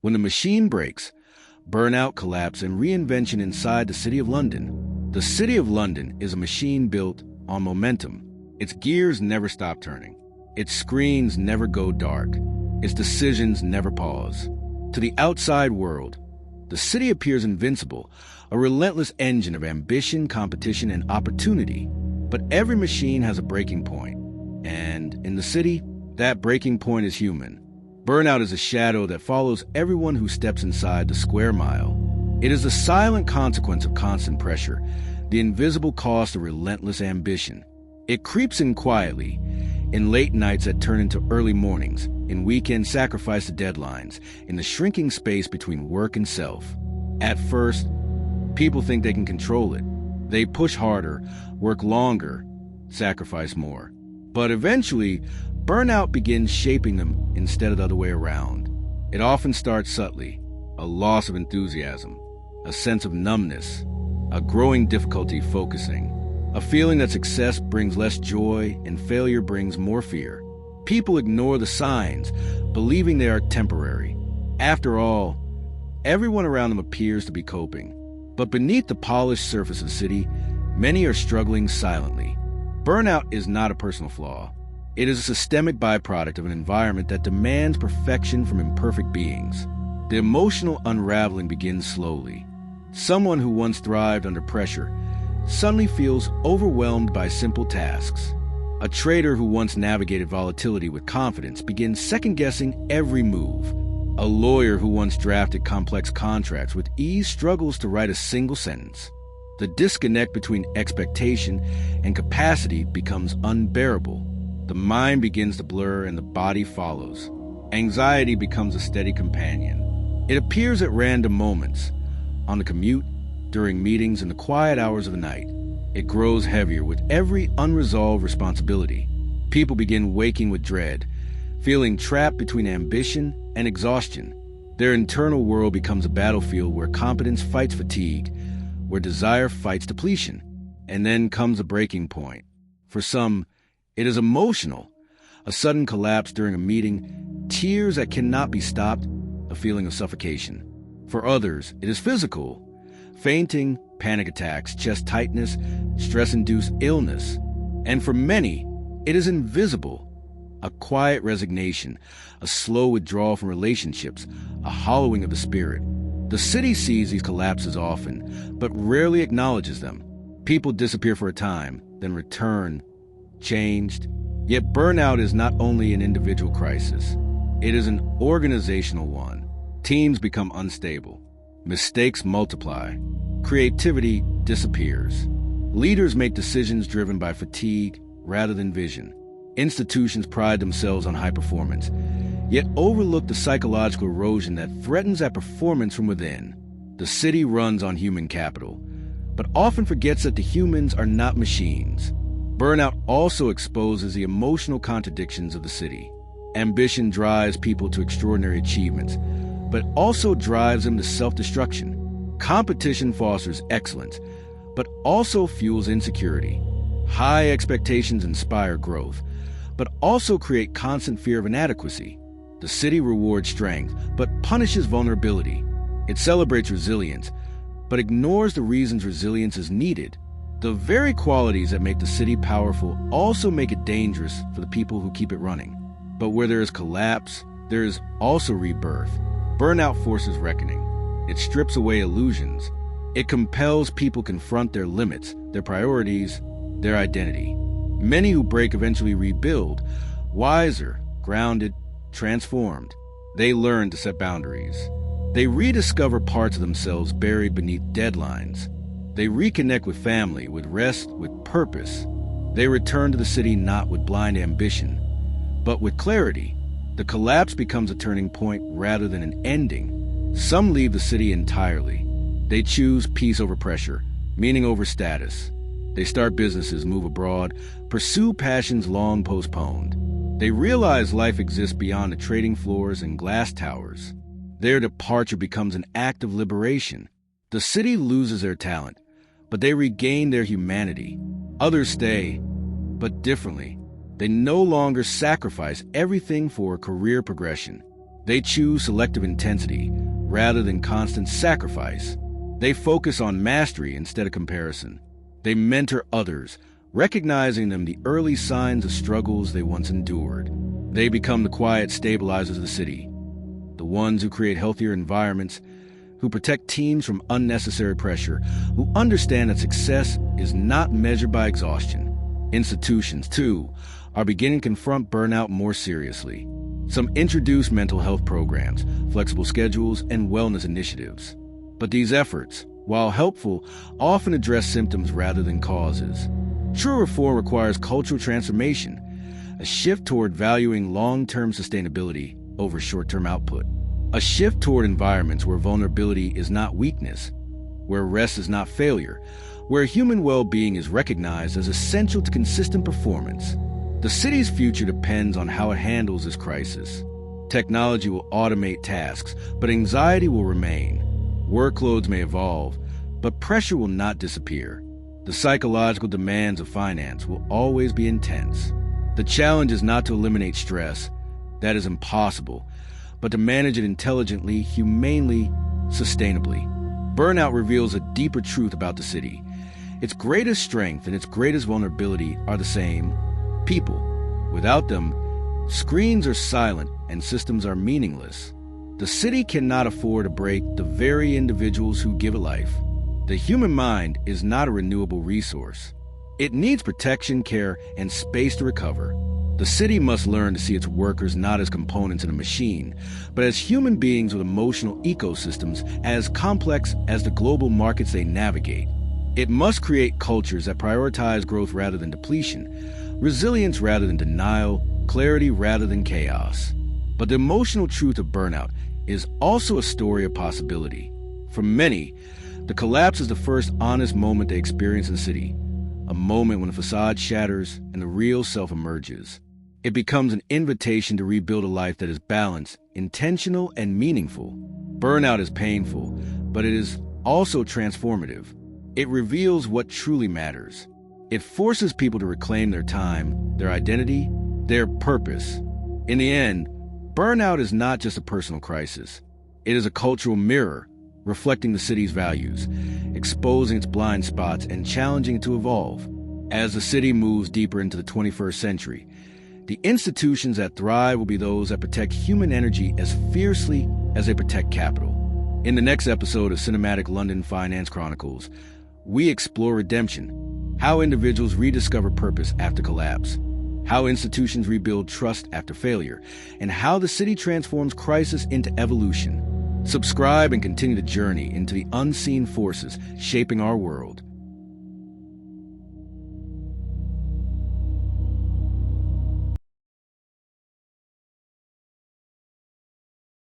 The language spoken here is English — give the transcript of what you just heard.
When the machine breaks, burnout, collapse, and reinvention inside the City of London. The City of London is a machine built on momentum. Its gears never stop turning. Its screens never go dark. Its decisions never pause. To the outside world, the city appears invincible, a relentless engine of ambition, competition, and opportunity. But every machine has a breaking point. And in the city, that breaking point is human. Burnout is a shadow that follows everyone who steps inside the square mile. It is the silent consequence of constant pressure, the invisible cost of relentless ambition. It creeps in quietly, in late nights that turn into early mornings, in weekend sacrifice to deadlines, in the shrinking space between work and self. At first, people think they can control it. They push harder, work longer, sacrifice more. But eventually, burnout begins shaping them instead of the other way around. It often starts subtly: a loss of enthusiasm, a sense of numbness, a growing difficulty focusing, a feeling that success brings less joy and failure brings more fear. People ignore the signs, believing they are temporary. After all, everyone around them appears to be coping. But beneath the polished surface of the city, many are struggling silently. Burnout is not a personal flaw. It is a systemic byproduct of an environment that demands perfection from imperfect beings. The emotional unraveling begins slowly. Someone who once thrived under pressure suddenly feels overwhelmed by simple tasks. A trader who once navigated volatility with confidence begins second-guessing every move. A lawyer who once drafted complex contracts with ease struggles to write a single sentence. The disconnect between expectation and capacity becomes unbearable. The mind begins to blur and the body follows. Anxiety becomes a steady companion. It appears at random moments, on the commute, during meetings, in the quiet hours of the night. It grows heavier with every unresolved responsibility. People begin waking with dread, feeling trapped between ambition and exhaustion. Their internal world becomes a battlefield where competence fights fatigue, where desire fights depletion. And then comes a breaking point. For some, it is emotional. A sudden collapse during a meeting, tears that cannot be stopped, a feeling of suffocation. For others, it is physical. Fainting, panic attacks, chest tightness, stress-induced illness. And for many, it is invisible. A quiet resignation, a slow withdrawal from relationships, a hollowing of the spirit. The city sees these collapses often, but rarely acknowledges them. People disappear for a time, then return, changed. Yet burnout is not only an individual crisis. It is an organizational one. Teams become unstable. Mistakes multiply. Creativity disappears. Leaders make decisions driven by fatigue rather than vision. Institutions pride themselves on high performance, yet overlook the psychological erosion that threatens that performance from within. The city runs on human capital, but often forgets that the humans are not machines. Burnout also exposes the emotional contradictions of the city. Ambition drives people to extraordinary achievements, but also drives them to self-destruction. Competition fosters excellence, but also fuels insecurity. High expectations inspire growth, but also create constant fear of inadequacy. The city rewards strength, but punishes vulnerability. It celebrates resilience, but ignores the reasons resilience is needed. The very qualities that make the city powerful also make it dangerous for the people who keep it running. But where there is collapse, there is also rebirth. Burnout forces reckoning. It strips away illusions. It compels people to confront their limits, their priorities, their identity. Many who break eventually rebuild, wiser, grounded, transformed. They learn to set boundaries. They rediscover parts of themselves buried beneath deadlines. They reconnect with family, with rest, with purpose. They return to the city not with blind ambition, but with clarity. The collapse becomes a turning point rather than an ending. Some leave the city entirely. They choose peace over pressure, meaning over status. They start businesses, move abroad, pursue passions long postponed. They realize life exists beyond the trading floors and glass towers. Their departure becomes an act of liberation. The city loses their talent, but they regain their humanity. Others stay, but differently. They no longer sacrifice everything for career progression. They choose selective intensity rather than constant sacrifice. They focus on mastery instead of comparison. They mentor others, recognizing them the early signs of struggles they once endured. They become the quiet stabilizers of the city, the ones who create healthier environments, who protect teams from unnecessary pressure, who understand that success is not measured by exhaustion. Institutions, too, are beginning to confront burnout more seriously. Some introduce mental health programs, flexible schedules, and wellness initiatives. But these efforts, while helpful, often address symptoms rather than causes. True reform requires cultural transformation, a shift toward valuing long-term sustainability over short-term output. A shift toward environments where vulnerability is not weakness, where rest is not failure, where human well-being is recognized as essential to consistent performance. The city's future depends on how it handles this crisis. Technology will automate tasks, but anxiety will remain. Workloads may evolve, but pressure will not disappear. The psychological demands of finance will always be intense. The challenge is not to eliminate stress. That is impossible, but to manage it intelligently, humanely, sustainably. Burnout reveals a deeper truth about the city. Its greatest strength and its greatest vulnerability are the same: people. Without them, screens are silent and systems are meaningless. The city cannot afford to break the very individuals who give it life. The human mind is not a renewable resource. It needs protection, care, and space to recover. The city must learn to see its workers not as components in a machine, but as human beings with emotional ecosystems as complex as the global markets they navigate. It must create cultures that prioritize growth rather than depletion, resilience rather than denial, clarity rather than chaos. But the emotional truth of burnout is also a story of possibility. For many, the collapse is the first honest moment they experience in the city, a moment when the facade shatters and the real self emerges. It becomes an invitation to rebuild a life that is balanced, intentional, and meaningful. Burnout is painful, but it is also transformative. It reveals what truly matters. It forces people to reclaim their time, their identity, their purpose. In the end, burnout is not just a personal crisis. It is a cultural mirror, reflecting the city's values, exposing its blind spots, and challenging it to evolve. As the city moves deeper into the 21st century, the institutions that thrive will be those that protect human energy as fiercely as they protect capital. In the next episode of Cinematic London Finance Chronicles, we explore redemption, how individuals rediscover purpose after collapse, how institutions rebuild trust after failure, and how the city transforms crisis into evolution. Subscribe and continue the journey into the unseen forces shaping our world.